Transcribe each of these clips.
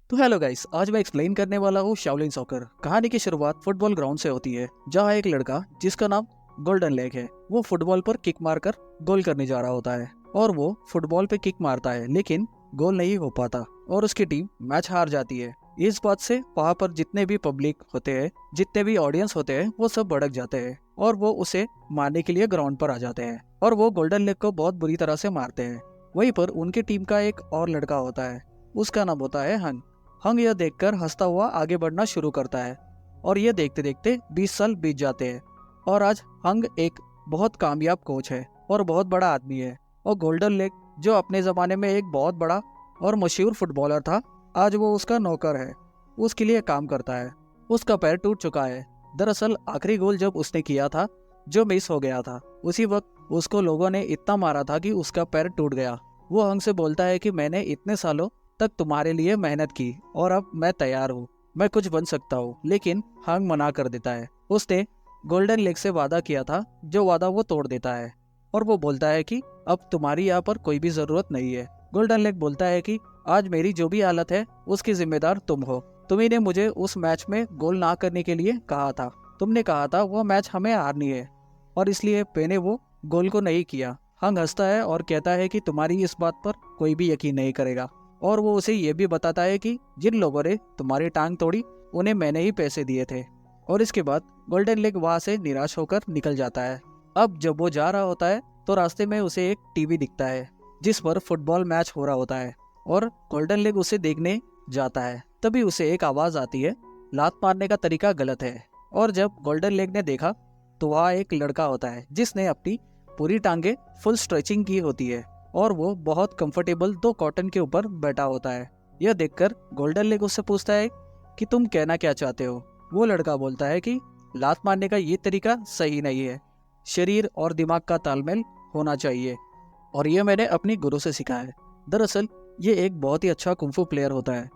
तो hello guys, आज मैं एक्सप्लेन करने वाला हूँ शाओलिन सॉकर। कहानी की शुरुआत फुटबॉल ग्राउंड से होती है, जहाँ एक लड़का जिसका नाम गोल्डन लेग है, वो फुटबॉल पर किक मारकर गोल करने जा रहा होता है। और वो फुटबॉल पे किक मारता है, लेकिन गोल नहीं हो पाता और उसकी टीम मैच हार जाती है। इस बात से वहाँ पर जितने भी पब्लिक होते हैं, जितने भी ऑडियंस होते हैं, वो सब भड़क जाते हैं और वो उसे मारने के लिए ग्राउंड पर आ जाते हैं और वो गोल्डन लेग को बहुत बुरी तरह से मारते हैं। वहीं पर उनकी टीम का एक और लड़का होता है, उसका नाम होता है हंग। हंग यह देखकर हंसता हुआ आगे बढ़ना शुरू करता है और ये देखते देखते 20 साल बीत जाते हैं और आज हंग एक बहुत कामयाब कोच है और बहुत बड़ा आदमी है। और गोल्डन लेग, जो अपने जमाने में एक बहुत बड़ा और मशहूर फुटबॉलर था, आज वो उसका नौकर है, उसके लिए काम करता है। उसका पैर टूट चुका है। दरअसल आखिरी गोल जब उसने किया था, जो मिस हो गया था, उसी वक्त उसको लोगों ने इतना मारा था कि उसका पैर टूट गया। वो हंग से बोलता है कि मैंने इतने सालों तक तुम्हारे लिए मेहनत की और अब मैं तैयार हूँ, मैं कुछ बन सकता हूँ। लेकिन हंग मना कर देता है। उसने गोल्डन लेग से वादा किया था, जो वादा वो तोड़ देता है और वो बोलता है कि अब तुम्हारी यहाँ पर कोई भी जरूरत नहीं है। गोल्डन लेग बोलता है कि आज मेरी जो भी हालत है उसकी जिम्मेदार तुम हो। तुम्ही ने मुझे उस मैच में गोल ना करने के लिए कहा था। तुमने कहा था वो मैच हमें हारनी है और इसलिए मैंने वो गोल को नहीं किया। हंग हंसता है और कहता है कि तुम्हारी इस बात पर कोई भी यकीन नहीं करेगा। और वो उसे ये भी बताता है कि जिन लोगों ने तुम्हारी टांग तोड़ी, उन्हें मैंने ही पैसे दिए थे। और इसके बाद गोल्डन लेग वहां से निराश होकर निकल जाता है। अब जब वो जा रहा होता है तो रास्ते में उसे एक टीवी दिखता है जिस पर फुटबॉल मैच हो रहा होता है और गोल्डन लेग उसे देखने जाता है। तभी उसे एक आवाज आती है, लात मारने का तरीका गलत है। और जब गोल्डन लेग ने देखा तो वहाँ एक लड़का होता है जिसने अपनी पूरी टांगे फुल स्ट्रेचिंग की होती है और वो बहुत कंफर्टेबल दो कॉटन के ऊपर बैठा होता है। यह देखकर गोल्डन लेग उससे पूछता है कि तुम कहना क्या चाहते हो। वो लड़का बोलता है कि लात मारने का ये तरीका सही नहीं है, शरीर और दिमाग का तालमेल होना चाहिए और ये मैंने अपनी गुरु से सीखा है। दरअसल ये एक बहुत ही अच्छा कुंफू प्लेयर होता है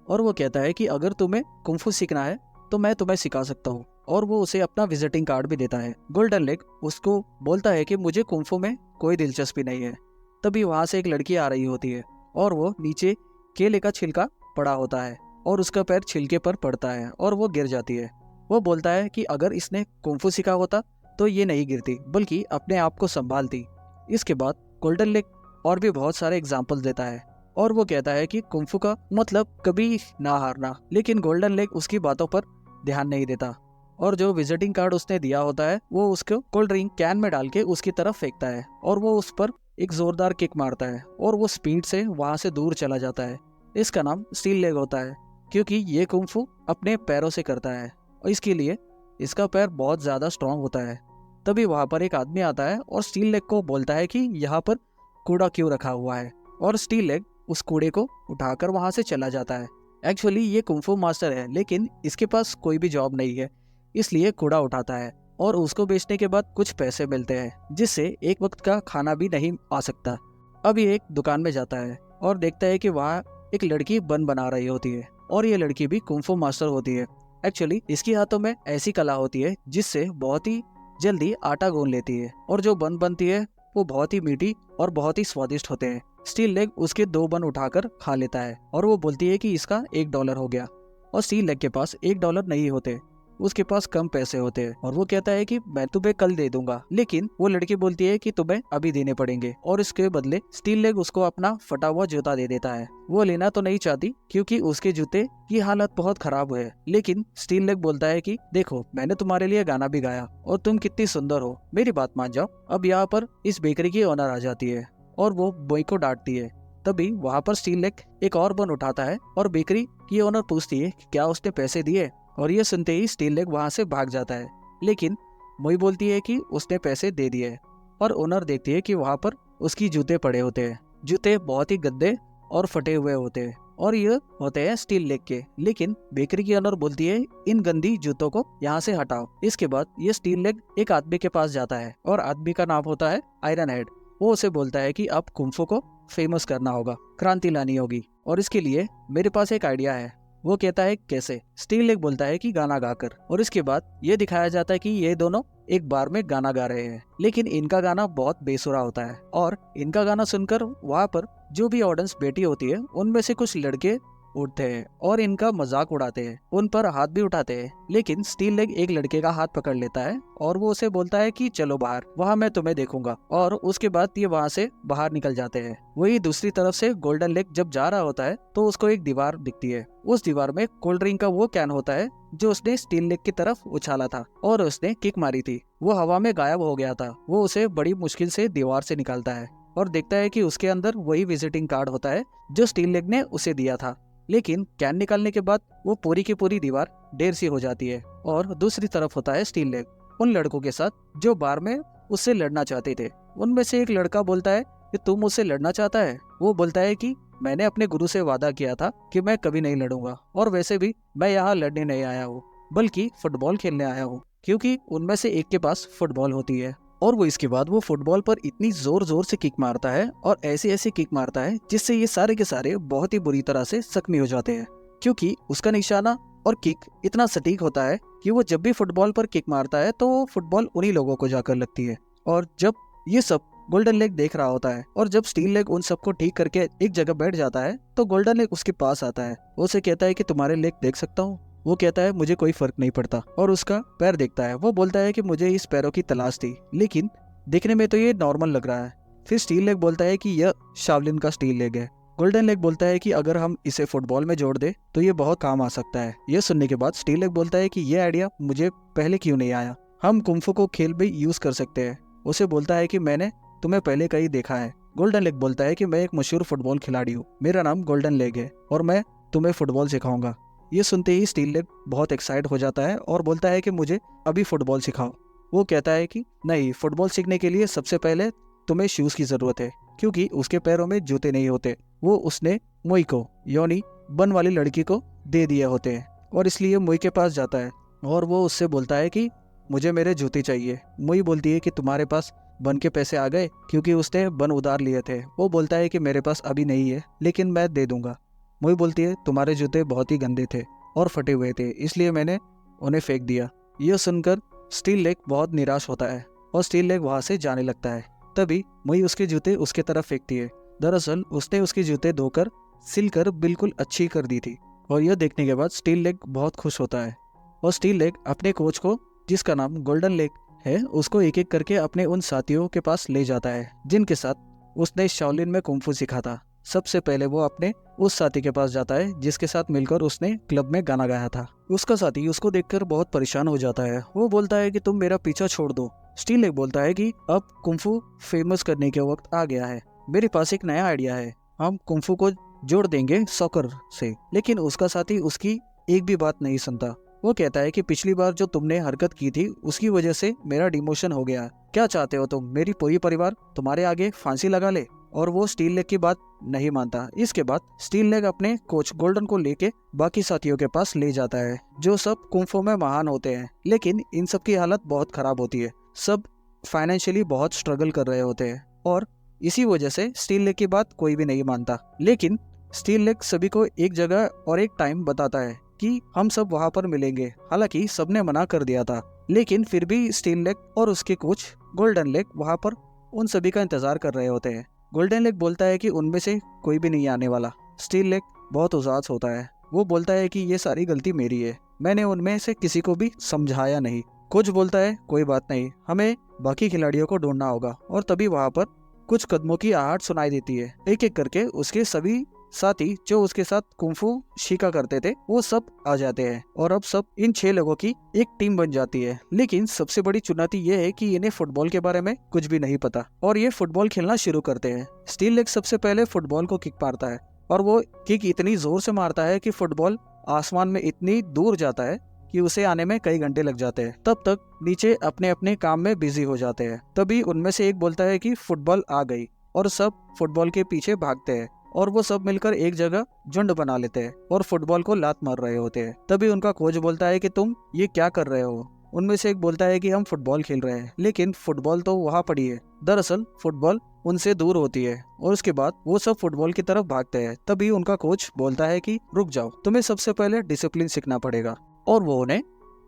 और वो कहता है कि अगर तुम्हें कुंफू सीखना है तो मैं तुम्हें सिखा सकता हूँ। और वो उसे अपना विजिटिंग कार्ड भी देता है। गोल्डन लेग उसको बोलता है कि मुझे कुंफू में कोई दिलचस्पी नहीं है। तभी वहां से एक लड़की आ रही होती है और वो नीचे केले का छिलका पड़ा होता है और उसका पैर छिलके पर पड़ता है और वो गिर जाती है। वो बोलता है कि अगर इसने कुंफू सीखा होता तो ये नहीं गिरती, बल्कि अपने आप को संभालती। इसके बाद गोल्डन लेग और भी बहुत सारे एग्जाम्पल देता है और वो कहता है कि कुंफू का मतलब कभी ना हारना। लेकिन गोल्डन लेग उसकी बातों पर ध्यान नहीं देता और जो विजिटिंग कार्ड उसने दिया होता है वो उसको कोल्ड ड्रिंक कैन में डाल के उसकी तरफ फेंकता है और वो उस पर एक जोरदार किक मारता है और वो स्पीड से वहां से दूर चला जाता है। इसका नाम स्टील लेग होता है क्योंकि ये कुंफू अपने पैरों से करता है और इसके लिए इसका पैर बहुत ज्यादा स्ट्रांग होता है। तभी वहां पर एक आदमी आता है और स्टील लेग को बोलता है कि यहाँ पर कूड़ा क्यों रखा हुआ है, और स्टील लेग उस कूड़े को उठाकर वहां से चला जाता है। एक्चुअली ये कुंफू मास्टर है, लेकिन इसके पास कोई भी जॉब नहीं है, इसलिए कूड़ा उठाता है और उसको बेचने के बाद कुछ पैसे मिलते हैं, जिससे एक वक्त का खाना भी नहीं आ सकता। अब ये एक दुकान में जाता है और देखता है कि वहाँ एक लड़की बन बना रही होती है और ये लड़की भी कुंफू मास्टर होती है। एक्चुअली इसके हाथों में ऐसी कला होती है जिससे बहुत ही जल्दी आटा गूंथ लेती है और जो बन बनती है वो बहुत ही मीठी और बहुत ही स्वादिष्ट होते हैं। स्टील लेग उसके 2 बन उठाकर खा लेता है और वो बोलती है कि इसका $1 हो गया। और स्टील लेग के पास $1 नहीं होते, उसके पास कम पैसे होते हैं और वो कहता है कि मैं तुम्हें कल दे दूंगा। लेकिन वो लड़की बोलती है कि तुम्हें अभी देने पड़ेंगे और इसके बदले स्टील लेग उसको अपना फटा हुआ जूता दे देता है। वो लेना तो नहीं चाहती क्योंकि उसके जूते की हालत बहुत खराब है, लेकिन स्टील लेग बोलता है कि देखो, मैंने तुम्हारे लिए गाना भी गाया और तुम कितनी सुंदर हो, मेरी बात मान जाओ। अब यहाँ पर इस बेकरी की ओनर आ जाती है और वो बॉय को डांटती है। तभी वहाँ पर स्टील लेग एक और बन उठाता है और बेकरी की ओनर पूछती है कि क्या उसने पैसे दिए, और ये सुनते ही स्टील लेग वहां से भाग जाता है। लेकिन मोई बोलती है कि उसने पैसे दे दिए और ओनर देखती है कि वहां पर उसकी जूते पड़े होते हैं। जूते बहुत ही गंदे और फटे हुए होते हैं और ये होते हैं स्टील लेग के। लेकिन बेकरी की ओनर बोलती है इन गंदी जूतों को यहाँ से हटाओ। इसके बाद ये स्टील लेग एक आदमी के पास जाता है और आदमी का नाम होता है आयरन हेड। वो उसे बोलता है कि अब कुंफू को फेमस करना होगा, क्रांति लानी होगी, और इसके लिए मेरे पास एक आइडिया है। वो कहता है कैसे। स्टील लेग बोलता है कि गाना गाकर, और इसके बाद ये दिखाया जाता है कि ये दोनों एक बार में गाना गा रहे हैं, लेकिन इनका गाना बहुत बेसुरा होता है और इनका गाना सुनकर वहाँ पर जो भी ऑडियंस बैठी होती है उनमें से कुछ लड़के उठते हैं और इनका मजाक उड़ाते हैं, उन पर हाथ भी उठाते हैं। लेकिन स्टील लेग एक लड़के का हाथ पकड़ लेता है और वो उसे बोलता है कि चलो बाहर, वहाँ मैं तुम्हें देखूंगा। और उसके बाद ये वहाँ से बाहर निकल जाते हैं। वही दूसरी तरफ से गोल्डन लेग जब जा रहा होता है तो उसको एक दीवार दिखती है। उस दीवार में कोल्ड ड्रिंक का वो कैन होता है जो उसने स्टील लेग की तरफ उछाला था और उसने किक मारी थी। वो हवा में गायब हो गया था। वो उसे बड़ी मुश्किल से दीवार से निकालता है और देखता है कि उसके अंदर वही विजिटिंग कार्ड होता है जो स्टील लेग ने उसे दिया था। लेकिन कैन निकालने के बाद वो पूरी की पूरी दीवार ढेर सी हो जाती है। और दूसरी तरफ होता है स्टील लेग उन लड़कों के साथ जो बार में उससे लड़ना चाहते थे। उनमें से एक लड़का बोलता है कि तुम मुझसे लड़ना चाहता है। वो बोलता है कि मैंने अपने गुरु से वादा किया था कि मैं कभी नहीं लड़ूंगा, और वैसे भी मैं यहाँ लड़ने नहीं आया हूँ बल्कि फुटबॉल खेलने आया हूँ, क्योंकि उनमें से एक के पास फुटबॉल होती है। और वो इसके बाद वो फुटबॉल पर इतनी जोर जोर से किक मारता है और ऐसी ऐसी किक मारता है जिससे ये सारे के सारे बहुत ही बुरी तरह से जख्मी हो जाते हैं, क्योंकि उसका निशाना और किक इतना सटीक होता है कि वो जब भी फुटबॉल पर किक मारता है तो वो फुटबॉल उन्हीं लोगों को जाकर लगती है। और जब ये सब गोल्डन लेग देख रहा होता है और जब स्टील लेग उन सबको ठीक करके एक जगह बैठ जाता है तो गोल्डन लेग उसके पास आता है। वो उसे कहता है कि तुम्हारे लेग देख सकता हूँ। वो कहता है मुझे कोई फर्क नहीं पड़ता, और उसका पैर देखता है। वो बोलता है कि मुझे इस पैरों की तलाश थी, लेकिन देखने में तो ये नॉर्मल लग रहा है। फिर स्टील लेग बोलता है कि यह शावलिन का स्टील लेग है। गोल्डन लेग बोलता है कि अगर हम इसे फुटबॉल में जोड़ दे तो ये बहुत काम आ सकता है। यह सुनने के बाद स्टील लेग बोलता है कि यह आइडिया मुझे पहले क्यों नहीं आया, हम कुंफू को खेल भी यूज कर सकते हैं। उसे बोलता है कि मैंने तुम्हें पहले कहीं देखा है। गोल्डन लेग बोलता है कि मैं एक मशहूर फुटबॉल खिलाड़ी हूँ, मेरा नाम गोल्डन लेग है और मैं तुम्हें फुटबॉल सिखाऊंगा। ये सुनते ही स्टील लेग बहुत एक्साइट हो जाता है और बोलता है कि मुझे अभी फुटबॉल सिखाओ। वो कहता है कि नहीं, फुटबॉल सीखने के लिए सबसे पहले तुम्हें शूज की जरूरत है, क्योंकि उसके पैरों में जूते नहीं होते। वो उसने मुई को योनी बन वाली लड़की को दे दिए होते हैं, और इसलिए मुई के पास जाता है और वो उससे बोलता है कि मुझे मेरे जूते चाहिए। मुई बोलती है कि तुम्हारे पास बन के पैसे आ गए, क्योंकि उसने बन उधार लिए थे। वो बोलता है कि मेरे पास अभी नहीं है, लेकिन मैं दे दूंगा। मुई बोलती है तुम्हारे जूते बहुत ही गंदे थे और फटे हुए थे, इसलिए मैंने उन्हें फेंक दिया। यह सुनकर स्टील लेग बहुत निराश होता है और स्टील लेग वहां से जाने लगता है। तभी मुई उसके जूते उसके तरफ फेंकती है। दरअसल उसने उसके जूते धोकर सिलकर बिल्कुल अच्छी कर दी थी। और यह देखने के बाद स्टील लेग बहुत खुश होता है और स्टील लेग अपने कोच को, जिसका नाम गोल्डन लेग है, उसको एक एक करके अपने उन साथियों के पास ले जाता है जिनके साथ उसने शाओलिन में कुंफू सीखा था। सबसे पहले वो अपने उस साथी के पास जाता है जिसके साथ मिलकर उसने क्लब में गाना गाया था। उसका साथी उसको देखकर बहुत परेशान हो जाता है। वो बोलता है कि तुम मेरा पीछा छोड़ दो। स्टील लेग बोलता है कि अब कुंफू फेमस करने के वक्त आ गया है, मेरे पास एक नया आइडिया है, हम कुंफू को जोड़ देंगे सॉकर से। लेकिन उसका साथी उसकी एक भी बात नहीं सुनता। वो कहता है कि पिछली बार जो तुमने हरकत की थी उसकी वजह से मेरा डिमोशन हो गया। क्या चाहते हो तुम, मेरी पूरी परिवार तुम्हारे आगे फांसी लगा ले? और वो स्टील लेग की बात नहीं मानता। इसके बाद स्टील लेग अपने कोच गोल्डन को लेके बाकी साथियों के पास ले जाता है जो सब कुंफू में महान होते हैं। लेकिन इन सब की हालत बहुत खराब होती है, सब फाइनेंशियली बहुत स्ट्रगल कर रहे होते हैं और इसी वजह से स्टील लेग की बात कोई भी नहीं मानता। लेकिन स्टील लेग सभी को एक जगह और एक टाइम बताता है कि हम सब वहाँ पर मिलेंगे। हालांकि सबने मना कर दिया था, लेकिन फिर भी स्टील लेग और उसके कोच गोल्डन लेग वहाँ पर उन सभी का इंतजार कर रहे होते हैं। गोल्डन लेग बोलता है कि उनमें से कोई भी नहीं आने वाला। स्टील लेग बहुत उदास होता है। वो बोलता है कि ये सारी गलती मेरी है, मैंने उनमें से किसी को भी समझाया नहीं। कोच बोलता है कोई बात नहीं, हमें बाकी खिलाड़ियों को ढूंढना होगा। और तभी वहाँ पर कुछ कदमों की आहट सुनाई देती है। एक एक करके उसके सभी साथी जो उसके साथ कुंफू सीखा करते थे वो सब आ जाते हैं और अब सब इन 6 लोगों की एक टीम बन जाती है। लेकिन सबसे बड़ी चुनौती ये है कि इन्हें फुटबॉल के बारे में कुछ भी नहीं पता और ये फुटबॉल खेलना शुरू करते हैं। स्टील लेग सबसे पहले फुटबॉल को किक मारता है और वो किक इतनी जोर से मारता है कि फुटबॉल आसमान में इतनी दूर जाता है कि उसे आने में कई घंटे लग जाते हैं। तब तक नीचे अपने अपने काम में बिजी हो जाते हैं। तभी उनमें से एक बोलता है कि फुटबॉल आ गई और सब फुटबॉल के पीछे भागते हैं और वो सब मिलकर एक जगह झुंड बना लेते हैं और फुटबॉल को लात मार रहे होते हैं। तभी उनका कोच बोलता है कि तुम ये क्या कर रहे हो? उनमें से एक बोलता है कि हम फुटबॉल खेल रहे हैं, लेकिन फुटबॉल तो वहाँ पड़ी है। दरअसल फुटबॉल उनसे दूर होती है और उसके बाद वो सब फुटबॉल की तरफ भागते हैं। तभी उनका कोच बोलता है कि रुक जाओ, तुम्हें सबसे पहले डिसिप्लिन सीखना पड़ेगा। और वो उन्हें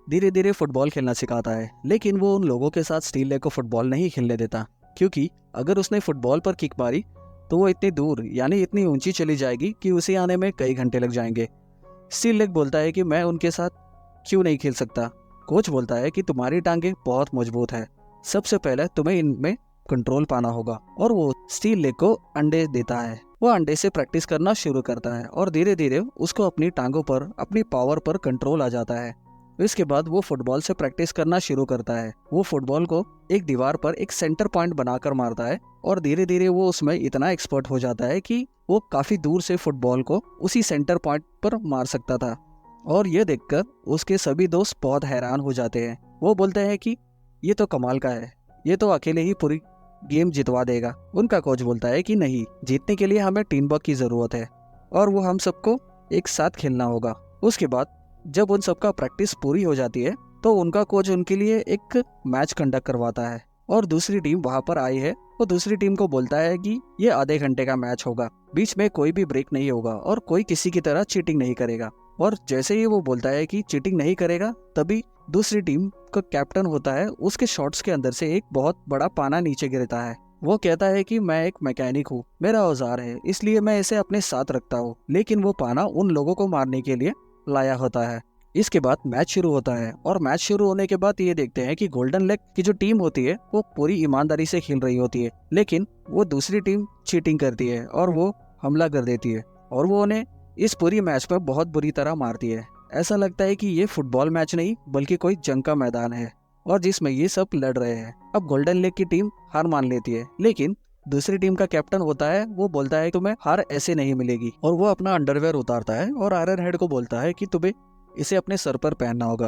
धीरे धीरे फुटबॉल खेलना सिखाता है। लेकिन वो उन लोगों के साथ स्टील लेग को फुटबॉल नहीं खेलने देता, क्योंकि अगर उसने फुटबॉल पर किक मारी तो वो इतनी दूर यानी इतनी ऊंची चली जाएगी कि उसे आने में कई घंटे लग जाएंगे। स्टील लेग बोलता है कि मैं उनके साथ क्यों नहीं खेल सकता। कोच बोलता है कि तुम्हारी टांगे बहुत मजबूत है, सबसे पहले तुम्हें इनमें कंट्रोल पाना होगा। और वो स्टील लेग को अंडे देता है। वो अंडे से प्रैक्टिस करना शुरू करता है और धीरे धीरे उसको अपनी टांगों पर, अपनी पावर पर कंट्रोल आ जाता है। इसके बाद वो फुटबॉल से प्रैक्टिस करना शुरू करता है। वो फुटबॉल को एक दीवार पर एक सेंटर पॉइंट बनाकर मारता है और धीरे धीरे वो उसमें इतना एक्सपर्ट हो जाता है कि वो काफी दूर से फुटबॉल को उसी सेंटर पॉइंट पर मार सकता था। और ये देखकर उसके सभी दोस्त बहुत हैरान हो जाते हैं। वो बोलते हैं कि ये तो कमाल का है, ये तो अकेले ही पूरी गेम जितवा देगा। उनका कोच बोलता है कि नहीं, जीतने के लिए हमें टीम वर्क की जरूरत है और वो हम सबको एक साथ खेलना होगा। उसके बाद जब उन सबका प्रैक्टिस पूरी हो जाती है तो उनका कोच उनके लिए एक मैच कंडक्ट करवाता है और दूसरी टीम वहां पर आई है। वो दूसरी टीम को बोलता है कि ये आधे घंटे का मैच होगा, बीच में कोई भी ब्रेक नहीं होगा और कोई किसी की तरह चीटिंग नहीं करेगा। और जैसे ही वो बोलता है कि चीटिंग नहीं करेगा, तभी दूसरी टीम का कैप्टन होता है, उसके शॉट्स के अंदर से एक बहुत बड़ा पाना नीचे गिरता है। वो कहता है कि मैं एक मैकेनिक हूँ, मेरा औजार है, इसलिए मैं इसे अपने साथ रखता हूँ। लेकिन वो पाना उन लोगों को मारने के लिए लाया होता है। इसके बाद मैच शुरू होता है और मैच शुरू होने के बाद ये देखते हैं कि गोल्डन लेग की जो टीम होती है वो पूरी ईमानदारी से खेल रही होती है, लेकिन वो दूसरी टीम चीटिंग करती है और वो हमला कर देती है और वो उन्हें इस पूरी मैच पर बहुत बुरी तरह मारती है। ऐसा लगता है कि ये फुटबॉल मैच नहीं बल्कि कोई जंग का मैदान है और जिसमें ये सब लड़ रहे हैं। अब गोल्डन लेग की टीम हार मान लेती है, लेकिन दूसरी टीम का कैप्टन होता है, वो बोलता है तुम्हें हार ऐसे नहीं मिलेगी और वो अपना अंडरवेयर उतारता है और आयरन हेड को बोलता है कि तुम्हें इसे अपने सर पर पहनना होगा।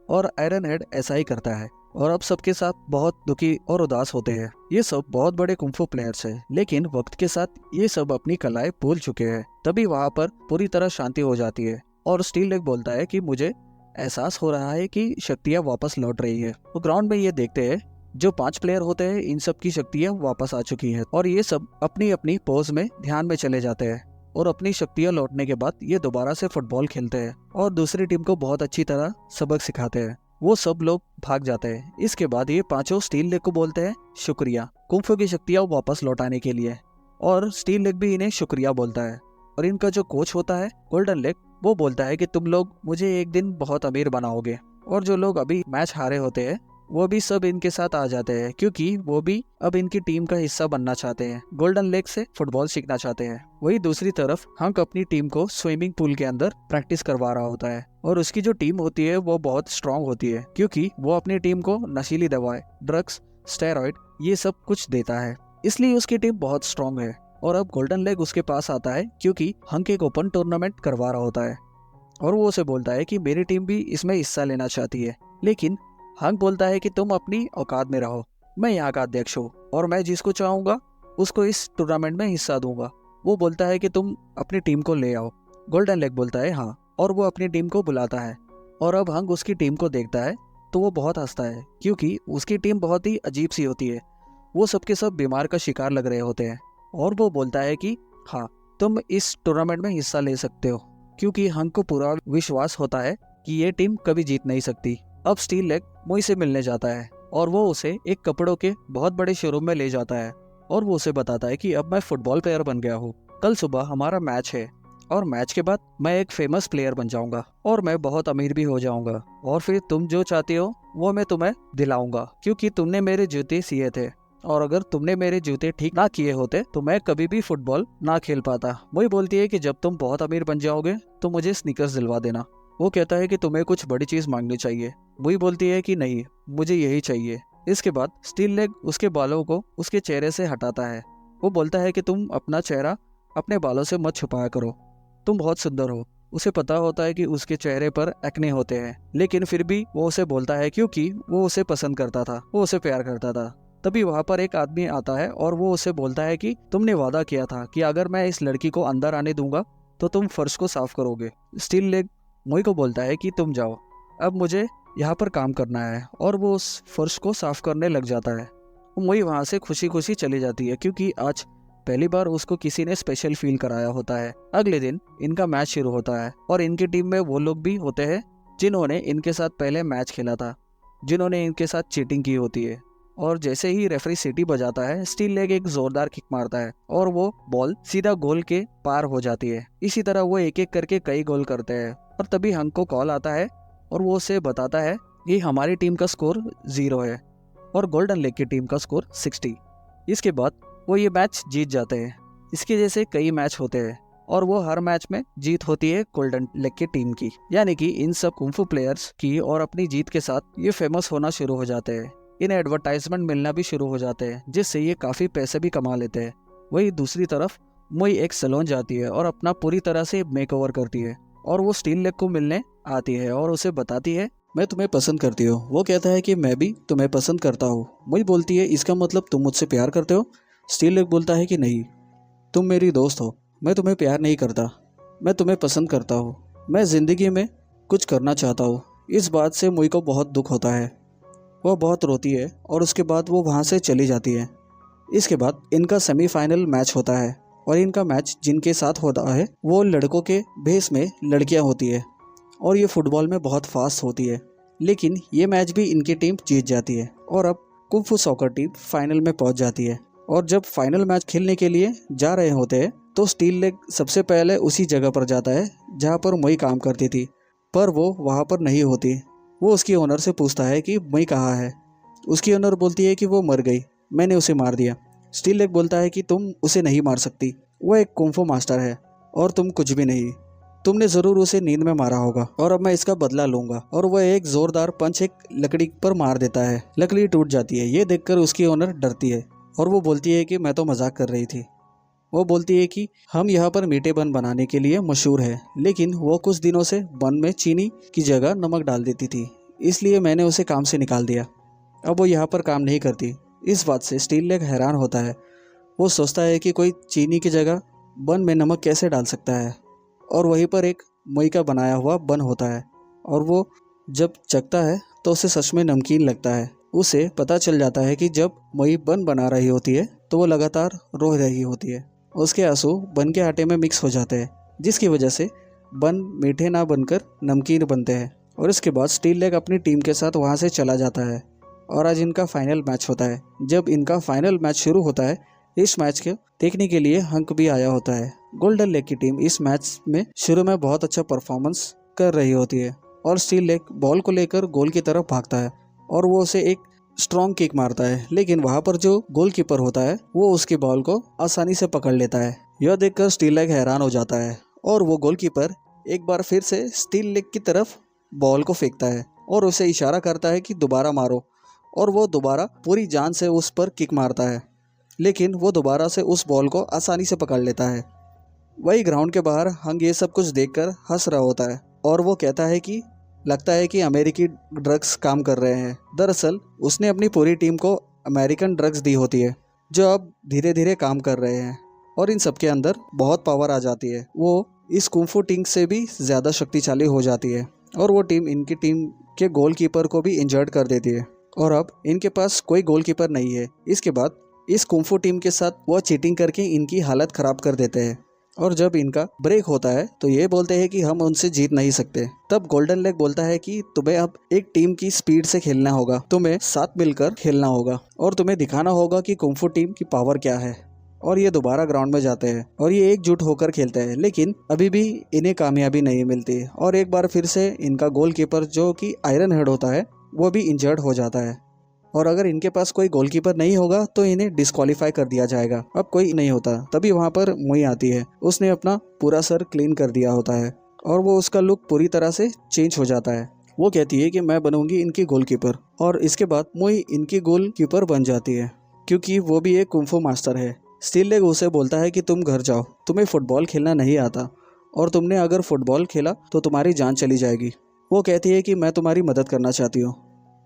और आयरन हेड ऐसा ही करता है और अब सबके साथ बहुत दुखी और उदास होते हैं। ये सब बहुत बड़े कुंफू प्लेयर्स हैं, लेकिन वक्त के साथ ये सब अपनी कलाएं भूल चुके हैं। तभी वहाँ पर पूरी तरह शांति हो जाती है और स्टील लेग बोलता है कि मुझे एहसास हो रहा है कि शक्तियाँ वापस लौट रही है। वो ग्राउंड में ये देखते हैं जो 5 प्लेयर होते हैं, इन सब की शक्तियाँ वापस आ चुकी है और ये सब अपनी अपनी पोज में ध्यान में चले जाते हैं और अपनी शक्तियाँ लौटने के बाद ये दोबारा से फुटबॉल खेलते हैं और दूसरी टीम को बहुत अच्छी तरह सबक सिखाते हैं। वो सब लोग भाग जाते हैं। इसके बाद ये पांचों स्टील लेग को बोलते हैं शुक्रिया कुंफू की शक्तियाँ वापस लौटाने के लिए, और स्टील लेग भी इन्हें शुक्रिया बोलता है। और इनका जो कोच होता है गोल्डन लेग, वो बोलता है कि तुम लोग मुझे एक दिन बहुत अमीर बनाओगे। और जो लोग अभी मैच हारे होते हैं वो भी सब इनके साथ आ जाते हैं, क्योंकि वो भी अब इनकी टीम का हिस्सा बनना चाहते हैं, गोल्डन लेग से फुटबॉल सीखना चाहते हैं। वही दूसरी तरफ हंक अपनी टीम को स्विमिंग पूल के अंदर प्रैक्टिस करवा रहा होता है और उसकी जो टीम होती है वो बहुत स्ट्रांग होती है, क्योंकि वो अपनी टीम को नशीली दवाएं, ड्रग्स, स्टेरॉइड ये सब कुछ देता है, इसलिए उसकी टीम बहुत स्ट्रांग है। और अब गोल्डन लेग उसके पास आता है क्योंकि हंक एक ओपन टूर्नामेंट करवा रहा होता है और वो उसे बोलता है कि मेरी टीम भी इसमें हिस्सा लेना चाहती है। लेकिन हंक बोलता है कि तुम अपनी औकात में रहो, मैं यहाँ का अध्यक्ष हूँ और मैं जिसको चाहूंगा उसको इस टूर्नामेंट में हिस्सा दूंगा। वो बोलता है कि तुम अपनी टीम को ले आओ। गोल्डन लेग बोलता है हाँ, और वो अपनी टीम को बुलाता है। और अब हंक उसकी टीम को देखता है तो वो बहुत हंसता है, क्योंकि उसकी टीम बहुत ही अजीब सी होती है। वो सबके सब बीमार का शिकार लग रहे होते हैं और वो बोलता है कि हाँ, तुम इस टूर्नामेंट में हिस्सा ले सकते हो, क्योंकि हंक को पूरा विश्वास होता है कि ये टीम कभी जीत नहीं सकती। अब स्टील लेग मोई से मिलने जाता है और वो उसे एक कपड़ों के बहुत बड़े शोरूम में ले जाता है और वो उसे बताता है कि अब मैं फुटबॉल प्लेयर बन गया हूँ, कल सुबह हमारा मैच है और मैच के बाद मैं एक फेमस प्लेयर बन जाऊंगा और मैं बहुत अमीर भी हो जाऊंगा और फिर तुम जो चाहते हो वो मैं तुम्हें दिलाऊंगा, क्योंकि तुमने मेरे जूते सिए थे और अगर तुमने मेरे जूते ठीक ना किए होते तो मैं कभी भी फुटबॉल ना खेल पाता। वही बोलती है कि जब तुम बहुत अमीर बन जाओगे तो मुझे स्नीकर्स दिलवा देना। वो कहता है कि तुम्हें कुछ बड़ी चीज मांगनी चाहिए। वही बोलती है कि नहीं, मुझे यही चाहिए। इसके बाद स्टील लेग उसके बालों को उसके चेहरे से हटाता है। वो बोलता है कि तुम अपना चेहरा अपने बालों से मत छुपाया करो, तुम बहुत सुंदर हो। उसे पता होता है कि उसके चेहरे पर एक्ने होते हैं, लेकिन फिर भी वो उसे बोलता है क्योंकि वो उसे पसंद करता था, वो उसे प्यार करता था। तभी वहाँ पर एक आदमी आता है और वो उसे बोलता है कि तुमने वादा किया था कि अगर मैं इस लड़की को अंदर आने दूंगा तो तुम फर्श को साफ करोगे। स्टील लेग मोई को बोलता है कि तुम जाओ, अब मुझे यहाँ पर काम करना है, और वो उस फर्श को साफ करने लग जाता है। मोई वहाँ से खुशी खुशी चली जाती है, क्योंकि आज पहली बार उसको किसी ने स्पेशल फील कराया होता है। अगले दिन इनका मैच शुरू होता है और इनकी टीम में वो लोग भी होते हैं जिन्होंने इनके साथ पहले मैच खेला था, जिन्होंने इनके साथ चीटिंग की होती है। और जैसे ही रेफरी सीटी बजाता है, स्टील लेग एक जोरदार किक मारता है और वो बॉल सीधा गोल के पार हो जाती है। इसी तरह वो एक एक करके कई गोल करते हैं और तभी हंक को कॉल आता है और वो उसे बताता है कि हमारी टीम का स्कोर 0 है और गोल्डन लेग की टीम का स्कोर 60। इसके बाद वो ये मैच जीत जाते हैं। इसके जैसे कई मैच होते हैं और वो हर मैच में जीत होती है गोल्डन लेग की टीम की। यानी कि इन सब कुंफू प्लेयर्स की और अपनी जीत के साथ ये फेमस होना शुरू हो जाते हैं। इन्हें एडवर्टाइजमेंट मिलना भी शुरू हो जाते हैं, जिससे ये काफ़ी पैसे भी कमा लेते हैं। वही दूसरी तरफ मुई एक सैलून जाती है और अपना पूरी तरह से मेकओवर करती है और वो स्टील लेग को मिलने आती है और उसे बताती है, मैं तुम्हें पसंद करती हूँ। वो कहता है कि मैं भी तुम्हें पसंद करता हूँ। मुई बोलती है, इसका मतलब तुम मुझसे प्यार करते हो? स्टील लेग बोलता है कि नहीं, तुम मेरी दोस्त हो, मैं तुम्हें प्यार नहीं करता, मैं तुम्हें पसंद करता हूँ, मैं ज़िंदगी में कुछ करना चाहता हूँ। इस बात से मुई को बहुत दुख होता है। वह बहुत रोती है और उसके बाद वो वहाँ से चली जाती है। इसके बाद इनका सेमीफाइनल मैच होता है और इनका मैच जिनके साथ होता है वो लड़कों के भेष में लड़कियाँ होती है और ये फुटबॉल में बहुत फास्ट होती है। लेकिन ये मैच भी इनकी टीम जीत जाती है और अब कुंफू सॉकर टीम फाइनल में पहुंच जाती है। और जब फाइनल मैच खेलने के लिए जा रहे होते हैं तो स्टील लेग सबसे पहले उसी जगह पर जाता है जहां पर मई काम करती थी, पर वो वहां पर नहीं होती। वो उसकी ओनर से पूछता है कि मई कहाँ है। उसकी ओनर बोलती है कि वो मर गई, मैंने उसे मार दिया। स्टील लेग बोलता है कि तुम उसे नहीं मार सकती, वो एक कुंफू मास्टर है और तुम कुछ भी नहीं, तुमने ज़रूर उसे नींद में मारा होगा और अब मैं इसका बदला लूंगा। और वह एक जोरदार पंच एक लकड़ी पर मार देता है, लकड़ी टूट जाती है। ये देखकर उसकी ओनर डरती है और वो बोलती है कि मैं तो मजाक कर रही थी। वो बोलती है कि हम यहाँ पर मीठे बन बनाने के लिए मशहूर है, लेकिन वो कुछ दिनों से बन में चीनी की जगह नमक डाल देती थी, इसलिए मैंने उसे काम से निकाल दिया। अब वो यहाँ पर काम नहीं करती। इस बात से स्टील लेग हैरान होता है। वो सोचता है कि कोई चीनी की जगह बन में नमक कैसे डाल सकता है, और वहीं पर एक मई का बनाया हुआ बन होता है और वो जब चखता है तो उसे सच में नमकीन लगता है। उसे पता चल जाता है कि जब मई बन बना रही होती है तो वो लगातार रो रही होती है। उसके आंसू बन के आटे में मिक्स हो जाते हैं, जिसकी वजह से बन मीठे ना बनकर नमकीन बनते हैं। और इसके बाद स्टील लेग अपनी टीम के साथ वहाँ से चला जाता है और आज इनका फाइनल मैच होता है। जब इनका फाइनल मैच शुरू होता है, इस मैच को देखने के लिए हंक भी आया होता है। गोल्डन लेग की टीम इस मैच में शुरू में बहुत अच्छा परफॉर्मेंस कर रही होती है और स्टील लेग बॉल को लेकर गोल की तरफ भागता है और वो उसे एक स्ट्रॉन्ग किक मारता है, लेकिन वहाँ पर जो गोलकीपर होता है वो उसकी बॉल को आसानी से पकड़ लेता है। यह देखकर स्टील लेग हैरान हो जाता है और वो गोलकीपर एक बार फिर से स्टील लेग की तरफ बॉल को फेंकता है और उसे इशारा करता है कि दोबारा मारो, और वो दोबारा पूरी जान से उस पर किक मारता है, लेकिन वो दोबारा से उस बॉल को आसानी से पकड़ लेता है। वही ग्राउंड के बाहर हंग ये सब कुछ देखकर हंस रहा होता है और वो कहता है कि लगता है कि अमेरिकी ड्रग्स काम कर रहे हैं। दरअसल उसने अपनी पूरी टीम को अमेरिकन ड्रग्स दी होती है जो अब धीरे धीरे काम कर रहे हैं और इन सब के अंदर बहुत पावर आ जाती है। वो इस कुंफू टीम से भी ज़्यादा शक्तिशाली हो जाती है और वो टीम इनकी टीम के गोलकीपर को भी इंजर्ड कर देती है और अब इनके पास कोई गोलकीपर नहीं है। इसके बाद इस कुंफू टीम के साथ वो चीटिंग करके इनकी हालत ख़राब कर देते हैं और जब इनका ब्रेक होता है तो ये बोलते हैं कि हम उनसे जीत नहीं सकते। तब गोल्डन लेग बोलता है कि तुम्हें अब एक टीम की स्पीड से खेलना होगा, तुम्हें साथ मिलकर खेलना होगा और तुम्हें दिखाना होगा कि कुंफू टीम की पावर क्या है। और ये दोबारा ग्राउंड में जाते हैं और ये एकजुट होकर खेलते हैं, लेकिन अभी भी इन्हें कामयाबी नहीं मिलती और एक बार फिर से इनका गोलकीपर जो कि आयरन हेड होता है वो भी इंजर्ड हो जाता है और अगर इनके पास कोई गोलकीपर नहीं होगा तो इन्हें डिस्क्वालीफाई कर दिया जाएगा। अब कोई नहीं होता, तभी वहाँ पर मुई आती है। उसने अपना पूरा सर क्लीन कर दिया होता है और वो उसका लुक पूरी तरह से चेंज हो जाता है। वो कहती है कि मैं बनूंगी इनकी गोलकीपर और इसके बाद मुई इनकी गोलकीपर बन जाती है क्योंकि वो भी एक कुंफू मास्टर है। स्टील लेग उसे बोलता है कि तुम घर जाओ, तुम्हें फुटबॉल खेलना नहीं आता और तुमने अगर फुटबॉल खेला तो तुम्हारी जान चली जाएगी। वो कहती है कि मैं तुम्हारी मदद करना चाहती हूँ।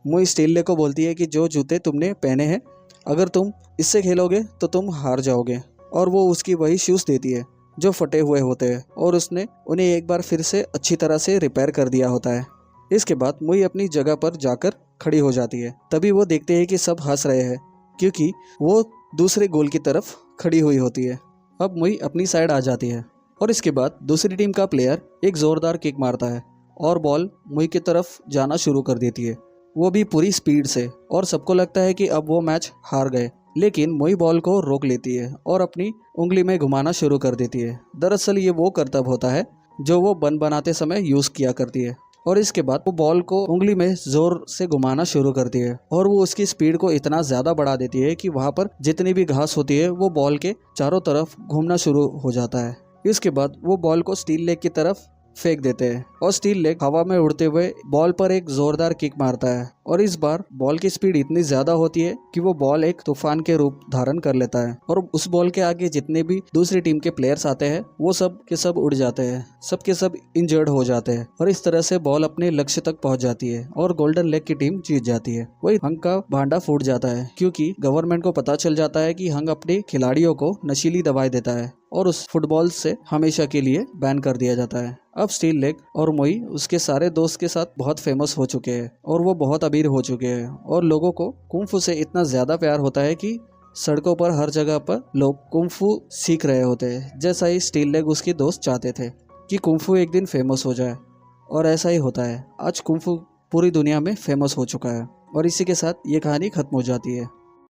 मुई स्टील लेग को बोलती है कि जो जूते तुमने पहने हैं अगर तुम इससे खेलोगे तो तुम हार जाओगे, और वो उसकी वही शूज़ देती है जो फटे हुए होते हैं और उसने उन्हें एक बार फिर से अच्छी तरह से रिपेयर कर दिया होता है। इसके बाद मुई अपनी जगह पर जाकर खड़ी हो जाती है। तभी वो देखते हैं कि सब हंस रहे हैं क्योंकि वो दूसरे गोल की तरफ खड़ी हुई होती है। अब मुई अपनी साइड आ जाती है और इसके बाद दूसरी टीम का प्लेयर एक ज़ोरदार किक मारता है और बॉल मुई की तरफ जाना शुरू कर देती है वो भी पूरी स्पीड से, और सबको लगता है कि अब वो मैच हार गए। लेकिन मोई बॉल को रोक लेती है और अपनी उंगली में घुमाना शुरू कर देती है। दरअसल ये वो करतब होता है जो वो बन बनाते समय यूज किया करती है। और इसके बाद वो बॉल को उंगली में जोर से घुमाना शुरू करती है और वो उसकी स्पीड को इतना ज्यादा बढ़ा देती है कि वहां पर जितनी भी घास होती है वो बॉल के चारों तरफ घूमना शुरू हो जाता है। इसके बाद वो बॉल को स्टील लेग की तरफ फेंक देते हैं और स्टील लेग हवा में उड़ते हुए बॉल पर एक जोरदार किक मारता है। और इस बार बॉल की स्पीड इतनी ज्यादा होती है कि वो बॉल एक तूफान के रूप धारण कर लेता है और उस बॉल के आगे जितने भी दूसरी टीम के प्लेयर्स आते हैं वो सब के सब उड़ जाते हैं, सब के सब इंजर्ड हो जाते हैं। और इस तरह से बॉल अपने लक्ष्य तक पहुंच जाती है और गोल्डन लेग की टीम जीत जाती है। वही हंग का भांडा फूट जाता है क्योंकि गवर्नमेंट को पता चल जाता है कि हंग अपने खिलाड़ियों को नशीली दवाएं देता है और उस फुटबॉल से हमेशा के लिए बैन कर दिया जाता है। अब स्टील लेग और मोई उसके सारे दोस्त के साथ बहुत फेमस हो चुके हैं और वो बहुत अमीर हो चुके हैं और लोगों को कुंफू से इतना ज्यादा प्यार होता है कि सड़कों पर हर जगह पर लोग कुंफू सीख रहे होते हैं, जैसा ही स्टील लेग उसके दोस्त चाहते थे कि कुंफू एक दिन फेमस हो जाए। और ऐसा ही होता है, आज कुंफू पूरी दुनिया में फेमस हो चुका है। और इसी के साथ ये कहानी खत्म हो जाती है।